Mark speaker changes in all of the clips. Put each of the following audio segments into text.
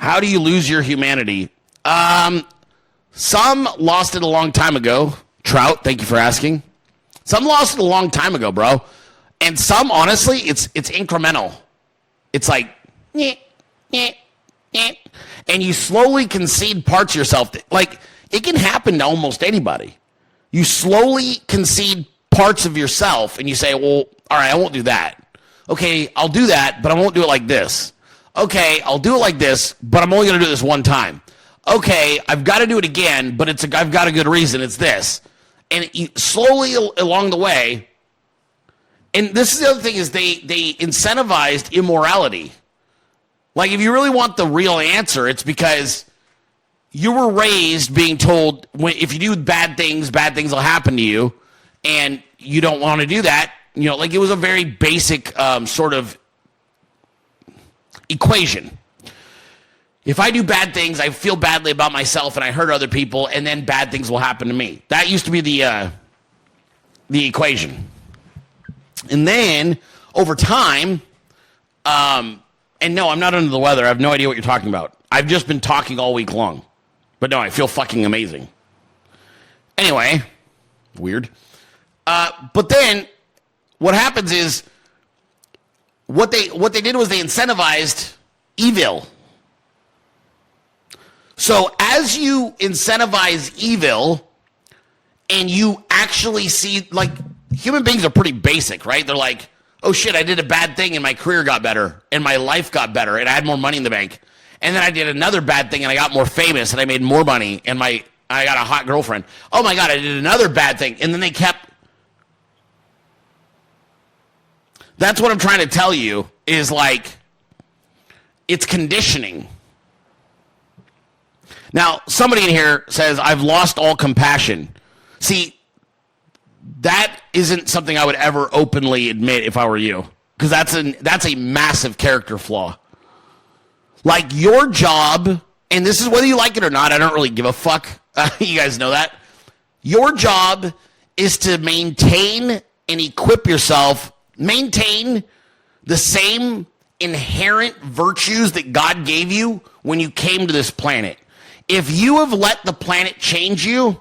Speaker 1: How do you lose your humanity? Some lost it a long time ago. Trout, thank you for asking. Some lost it a long time ago, bro. And some, honestly, it's incremental. It's like, and you slowly concede parts of yourself. Like, it can happen to almost anybody. You slowly concede parts of yourself, and you say, well, all right, I won't do that. Okay, I'll do that, but I won't do it like this. Okay, I'll do it like this, but I'm only going to do this one time. Okay, I've got to do it again, but I've got a good reason. It's this. And slowly along the way, and this is the other thing, is they incentivized immorality. Like, if you really want the real answer, it's because you were raised being told, if you do bad things will happen to you, and you don't want to do that. You know, like, it was a very basic sort of equation. If I do bad things, I feel badly about myself and I hurt other people, and then bad things will happen to me. That used to be the equation. And then, over time, and no, I'm not under the weather. I have no idea what you're talking about. I've just been talking all week long. But no, I feel fucking amazing. Anyway, weird. But then, what happens is, what they did was they incentivized evil. So as you incentivize evil, and you actually see, like, human beings are pretty basic, right? They're like, oh shit, I did a bad thing and my career got better, and my life got better, and I had more money in the bank. And then I did another bad thing and I got more famous and I made more money, and I got a hot girlfriend. Oh my God, I did another bad thing. And then they kept. That's what I'm trying to tell you, is like, it's conditioning. Now, somebody in here says, I've lost all compassion. See, that isn't something I would ever openly admit if I were you, because that's a massive character flaw. Like, your job, and this is whether you like it or not, I don't really give a fuck. You guys know that. Your job is to maintain and equip yourself, maintain the same inherent virtues that God gave you when you came to this planet. If you have let the planet change you,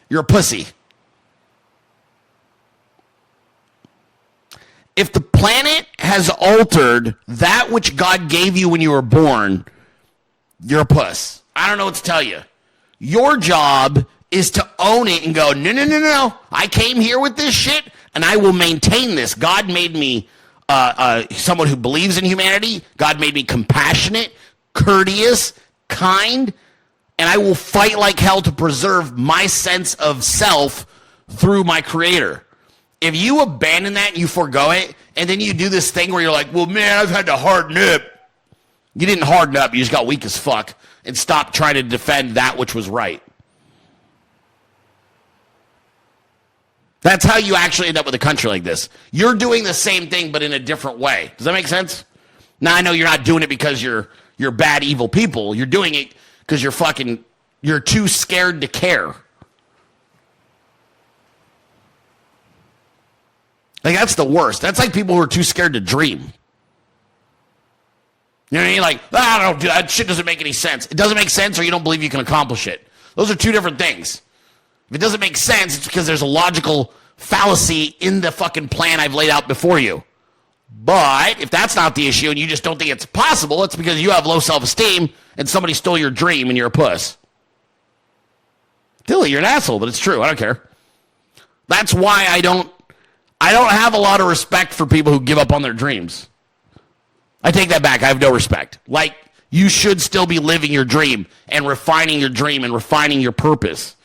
Speaker 1: you're a pussy. If the planet has altered that which God gave you when you were born, you're a puss. I don't know what to tell you. Your job is to own it and go, no. I came here with this shit, and I will maintain this. God made me someone who believes in humanity. God made me compassionate, courteous, kind, and I will fight like hell to preserve my sense of self through my creator. If you abandon that and you forego it, and then you do this thing where you're like, well, man, I've had to harden up. You didn't harden up. You just got weak as fuck and stopped trying to defend that which was right. That's how you actually end up with a country like this. You're doing the same thing, but in a different way. Does that make sense? Now, I know you're not doing it because you're bad, evil people. You're doing it because you're too scared to care. Like, that's the worst. That's like people who are too scared to dream. You know what I mean? Like, I don't do that shit, doesn't make any sense. It doesn't make sense, or you don't believe you can accomplish it. Those are two different things. If it doesn't make sense, it's because there's a logical fallacy in the fucking plan I've laid out before you. But if that's not the issue and you just don't think it's possible, it's because you have low self-esteem and somebody stole your dream and you're a puss. Dilley, you're an asshole, but it's true. I don't care. That's why I don't have a lot of respect for people who give up on their dreams. I take that back. I have no respect. Like, you should still be living your dream and refining your dream and refining your purpose.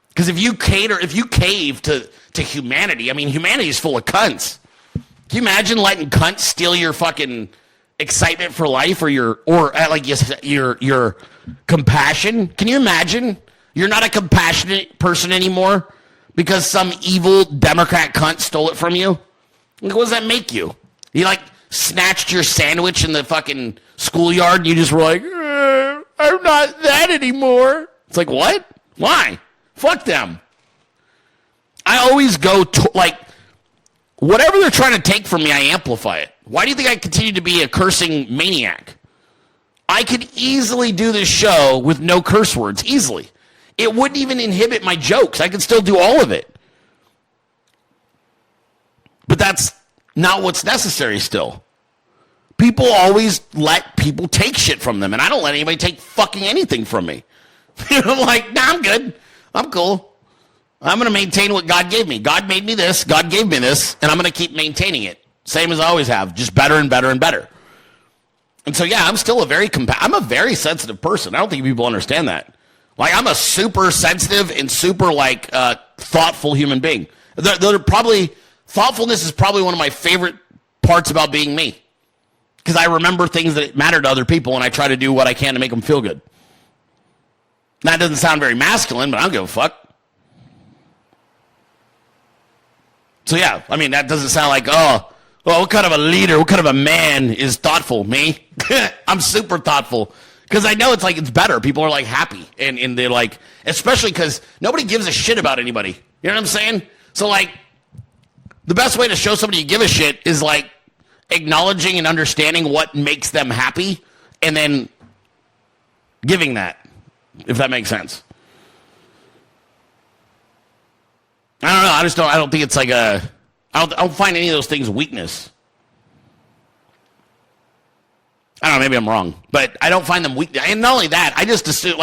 Speaker 1: Because if you cave to humanity, I mean, humanity is full of cunts. Can you imagine letting cunts steal your fucking excitement for life, or your compassion? Can you imagine? You're not a compassionate person anymore because some evil Democrat cunt stole it from you? Like, what does that make you? You, like, snatched your sandwich in the fucking schoolyard and you just were like, I'm not that anymore. It's like, what? Why? Fuck them. I always go to, like, whatever they're trying to take from me, I amplify it. Why do you think I continue to be a cursing maniac? I could easily do this show with no curse words, easily. It wouldn't even inhibit my jokes. I could still do all of it. But that's not what's necessary still. People always let people take shit from them, and I don't let anybody take fucking anything from me. I'm like, nah, I'm good. I'm cool. I'm going to maintain what God gave me. God made me this. God gave me this, and I'm going to keep maintaining it. Same as I always have, just better and better and better. And so, yeah, I'm still I'm a very sensitive person. I don't think people understand that. Like, I'm a super sensitive and super, like, thoughtful human being. Thoughtfulness is probably one of my favorite parts about being me. Because I remember things that matter to other people, and I try to do what I can to make them feel good. That doesn't sound very masculine, but I don't give a fuck. So, yeah, I mean, that doesn't sound like, what kind of a leader, what kind of a man is thoughtful? Me? I'm super thoughtful. Because I know it's better. People are, like, happy. And they're, like, especially because nobody gives a shit about anybody. You know what I'm saying? So, like, the best way to show somebody you give a shit is, like, acknowledging and understanding what makes them happy and then giving that, if that makes sense. I don't know. I don't think it's like I don't find any of those things weakness. I don't know, maybe I'm wrong, but I don't find them weak. And not only that, I just assume,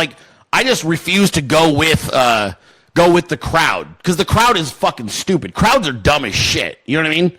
Speaker 1: I just refuse to go with the crowd, because the crowd is fucking stupid. Crowds are dumb as shit. You know what I mean?